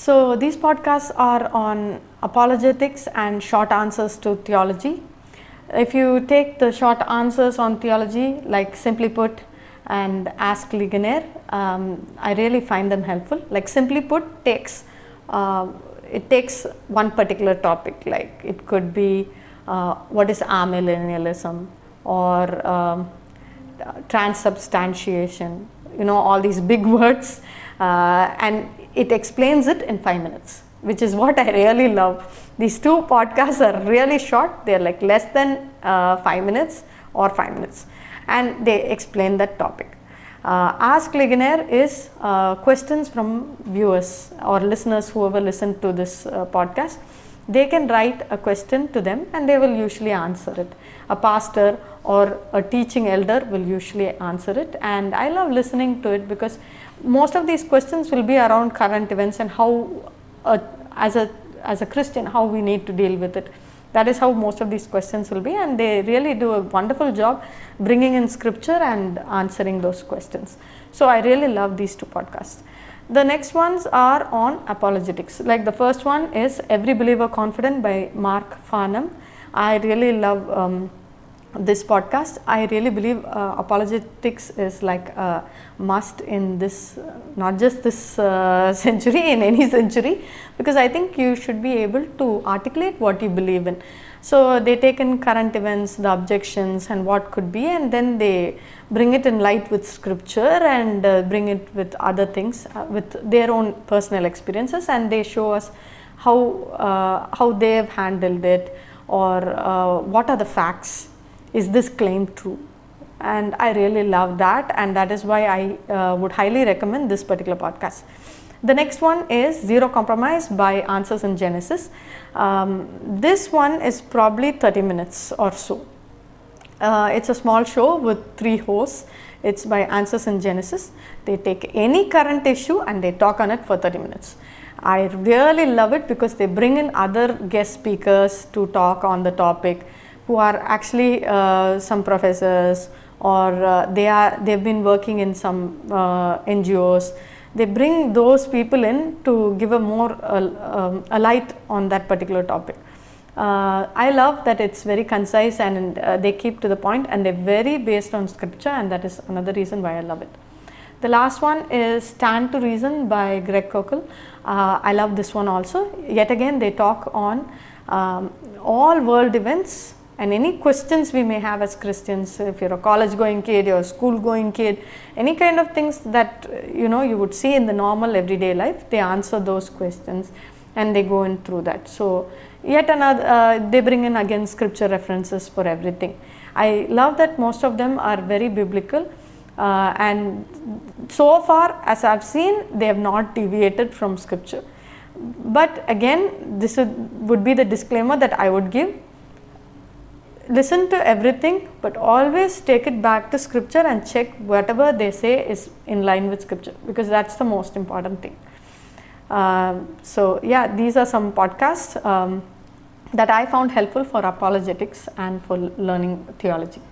So these podcasts are on apologetics and short answers to theology. If you take the short answers on theology, like Simply Put and Ask Ligonier, I really find them helpful. Like Simply Put takes one particular topic, like it could be what is amillennialism or transubstantiation, all these big words, and it explains it in 5 minutes, which is what I really love. These two podcasts are really short. They're like less than 5 minutes or 5 minutes, and they explain that topic. Ask Ligonier is questions from viewers or listeners, whoever listen to this podcast. They can write a question to them and they will usually answer it. A pastor or a teaching elder will usually answer it, and I love listening to it because most of these questions will be around current events and how as a Christian how we need to deal with it. That is how most of these questions will be, and they really do a wonderful job bringing in scripture and answering those questions. So I really love these two podcasts. The next ones are on apologetics. Like the first one is Every Believer Confident by Mark Farnham. I really love this podcast. I really believe apologetics is like a must in this, not just this century, in any century, because I think you should be able to articulate what you believe in. So they take in current events, the objections and what could be, and then they bring it in light with scripture and bring it with other things, with their own personal experiences, and they show us how they have handled it, or what are the facts. Is this claim true? And I really love that, and that is why I would highly recommend this particular podcast. The next one is Zero Compromise by Answers in Genesis. This one is probably 30 minutes or so. It's a small show with 3 hosts. It's by Answers in Genesis. They take any current issue and they talk on it for 30 minutes. I really love it because they bring in other guest speakers to talk on the topic, who are actually some professors, or they've been working in some NGOs. They bring those people in to give a more a light on that particular topic. I love that it's very concise and they keep to the point, and they're very based on scripture, and that is another reason why I love it. The last one is Stand to Reason by Koukl. I love this one also. Yet again, they talk on all world events and any questions we may have as Christians. If you're a college going kid, you're a school going kid, any kind of things that you would see in the normal everyday life, they answer those questions and they go in through that. So yet another, they bring in again scripture references for everything. I love that most of them are very biblical, and so far as I've seen, they have not deviated from scripture. But again, this would be the disclaimer that I would give. Listen to everything, but always take it back to scripture and check whatever they say is in line with scripture, because that's the most important thing. So yeah, these are some podcasts that I found helpful for apologetics and for learning theology.